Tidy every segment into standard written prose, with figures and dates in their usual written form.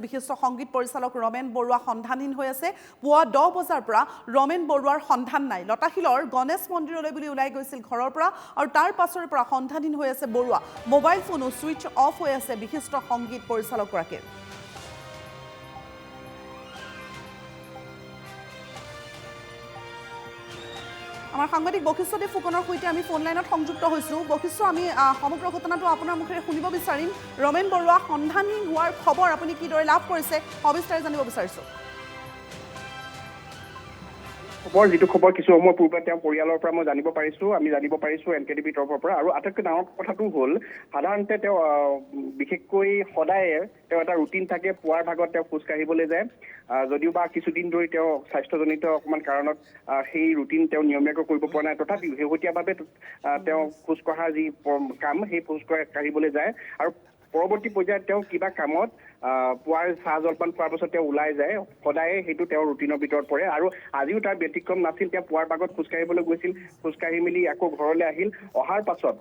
বিশিষ্ট সংগীত পৰিচালক ৰমেন বৰুৱা সন্ধানহীন হৈ আছে। পুৱা 10 বজাৰ পৰা ৰমেন বৰুৱাৰ সন্ধান নাই। লতাশিলৰ গণেশ মন্দিৰলৈ বুলি ওলাই গৈছিল ঘৰৰ পৰা আৰু তাৰ পাছৰে পৰা সন্ধানহীন হৈ আছে বৰুৱা। মোবাইল ফোনো সুইচ অফ হৈ আছে বিশিষ্ট সংগীত পৰিচালকগৰাকীৰ। আমাৰ সাংবাদিক বশিষ্ঠদেৱ ফুকনৰ সৈতে আমি ফোন লাইনত সংযুক্ত হৈছোঁ। বশিষ্ঠ, আমি সমগ্ৰ ঘটনাটো আপোনাৰ মুখেৰে শুনিব বিচাৰিম। ৰমেন বৰুৱা সন্ধানহীন হোৱাৰ খবৰ আপুনি কিদৰে লাভ কৰিছে সবিস্তাৰে জানিব বিচাৰিছোঁ। যিটো খবৰ কিছু সময় পূৰ্বে তেওঁ পৰিয়ালৰ পৰা মই জানিব পাৰিছোঁ, আমি জানিব পাৰিছোঁ NKTVৰ তৰফৰ পৰা। আৰু আটাইতকৈ ডাঙৰ কথাটো হ'ল সাধাৰণতে তেওঁ বিশেষকৈ সদায়ে তেওঁ এটা ৰুটিন থাকে। পুৱাৰ ভাগত তেওঁ খোজ কাঢ়িবলৈ যায়, যদিও বা কিছুদিন ধৰি তেওঁ স্বাস্থ্যজনিত অকণমান কাৰণত সেই ৰুটিন তেওঁ নিয়মীয়াকৈ কৰিব পৰা নাই। তথাপিও শেহতীয়াভাৱে তেওঁ খোজ কঢ়াৰ যি কাম সেই খোজ কাঢ়িবলৈ যায় আৰু পৰৱৰ্তী পৰ্যায়ত তেওঁ কিবা কামত পুৱাৰ চাহ জলপান খোৱাৰ পাছত তেওঁ ওলাই যায়। সদায়ে সেইটো তেওঁৰ ৰুটিনৰ ভিতৰত পৰে আৰু আজিও তাৰ ব্যতিক্ৰম নাছিল। তেওঁ পুৱাৰ ভাগত খোজকাঢ়িবলৈ গৈছিল, খোজকাঢ়ি মেলি আকৌ ঘৰলৈ আহিল। অহাৰ পাছত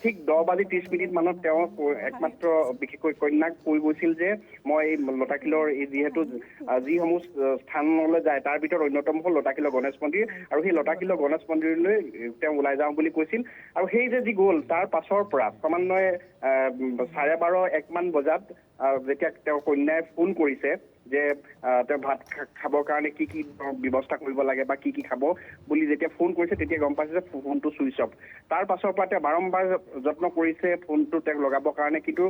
ঠিক 10:30 মানত তেওঁ একমাত্ৰ বিশেষকৈ কন্যাক কৈ গৈছিল যে মই লতাশিলৰ যিহেতু যিসমূহ স্থানলৈ যায় তাৰ ভিতৰত অন্যতম হ'ল লতাশিলৰ গণেশ মন্দিৰ আৰু সেই লতাশিলৰ গণেশ মন্দিৰলৈ তেওঁ ওলাই যাওঁ বুলি কৈছিল। আৰু সেই যে গ'ল তাৰ পাছৰ পৰা ক্ৰমান্বয়ে 12:30-1মান বজাত যেতিয়া তেওঁৰ কন্যাই ফোন কৰিছে যে তেওঁ ভাত খাবৰ কাৰণে কি ব্যৱস্থা কৰিব লাগে বা কি খাব বুলি যেতিয়া ফোন কৰিছে তেতিয়া গম পাইছে যে ফোনটো চুইচ অফ। তাৰ পাছৰ পৰা তেওঁ বাৰম্বাৰ যত্ন কৰিছে ফোনটো তেওঁক লগাবৰ কাৰণে, কিন্তু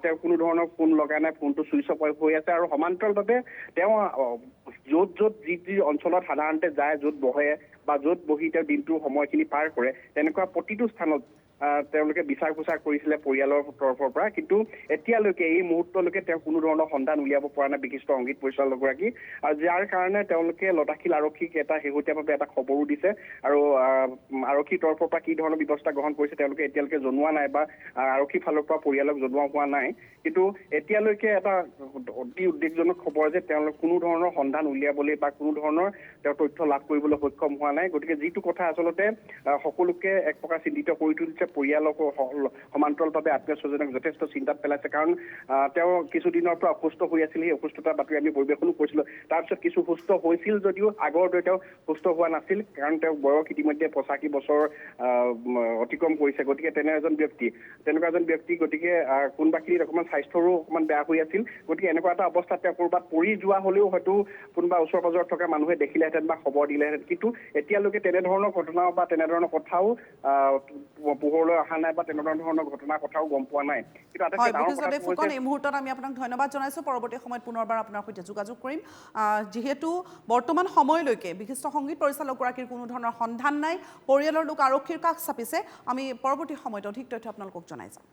তেওঁ কোনো ধৰণৰ ফোন লগা নাই, ফোনটো চুইচ অফ হৈ আছে। আৰু সমান্তৰালভাৱে তেওঁ য'ত যি অঞ্চলত সাধাৰণতে যায়, য'ত বহে বা য'ত বহি তেওঁ দিনটোৰ সময়খিনি পাৰ কৰে, তেনেকুৱা প্ৰতিটো স্থানত তেওঁলোকে বিচাৰ খোচাৰ কৰিছিলে পৰিয়ালৰ তৰফৰ পৰা। কিন্তু এতিয়ালৈকে এই মুহূৰ্তলৈকে তেওঁ কোনো ধৰণৰ সন্ধান উলিয়াব পৰা নাই বিশিষ্ট সংগীত পৰিচালকগৰাকী, আৰু যাৰ কাৰণে তেওঁলোকে লতাশিল আৰক্ষীক শেহতীয়াভাৱে এটা খবৰো দিছে। আৰু আৰক্ষীৰ তৰফৰ পৰা কি ধৰণৰ ব্যৱস্থা গ্ৰহণ কৰিছে তেওঁলোকে এতিয়ালৈকে জনোৱা নাই বা আৰক্ষীৰ ফালৰ পৰা পৰিয়ালক জনোৱা হোৱা নাই। কিন্তু এতিয়ালৈকে এটা অতি উদ্বেগজনক খবৰ যে তেওঁলোক কোনো ধৰণৰ সন্ধান উলিয়াবলৈ বা কোনো ধৰণৰ তেওঁ তথ্য লাভ কৰিবলৈ সক্ষম হোৱা নাই। গতিকে যিটো কথা আচলতে সকলোকে এক প্ৰকাৰ চিন্তিত কৰি তুলিছে, পৰিয়ালকো সমান্তৰালভাৱে আত্মীয় স্বজনক যথেষ্ট চিন্তাত পেলাইছে। কাৰণ তেওঁ কিছুদিনৰ পৰা অসুস্থ হৈ আছিল, সেই অসুস্থতাৰ বাতৰি আমি পৰিৱেশনো কৰিছিলোঁ। তাৰপিছত কিছু সুস্থ হৈছিল যদিও আগৰ দৰে তেওঁ সুস্থ হোৱা নাছিল, কাৰণ তেওঁ বয়স ইতিমধ্যে 85 বছৰ অতিক্ৰম কৰিছে। গতিকে তেনেকুৱা এজন ব্যক্তি গতিকে কোনোবাখিনিত অকণমান স্বাস্থ্যৰো অকণমান বেয়া হৈ আছিল। গতিকে এনেকুৱা এটা অৱস্থাত তেওঁ ক'ৰবাত পৰি যোৱা হ'লেও হয়তো কোনোবা ওচৰ পাজৰত থকা মানুহে দেখিলেহেঁতেন বা খবৰ দিলেহেঁতেন। কিন্তু এতিয়ালৈকে তেনেধৰণৰ ঘটনা বা তেনেধৰণৰ কথাও পোহৰলৈ অহা নাই বা তেনেধৰণৰ ঘটনাৰ কথাও গম পোৱা নাই। কিন্তু বশিষ্ঠদেৱ ফুকন, এই মুহূৰ্তত আমি আপোনাক ধন্যবাদ জনাইছোঁ। পৰৱৰ্তী সময়ত পুনৰবাৰ আপোনাৰ সৈতে যোগাযোগ কৰিম। যিহেতু বৰ্তমান সময়লৈকে বিশিষ্ট সংগীত পৰিচালকগৰাকীৰ কোনো ধৰণৰ সন্ধান নাই, পৰিয়ালৰ লোক আৰক্ষীৰ কাষ চাপিছে। আমি পৰৱৰ্তী সময়ত অধিক তথ্য আপোনালোকক জনাই যাম।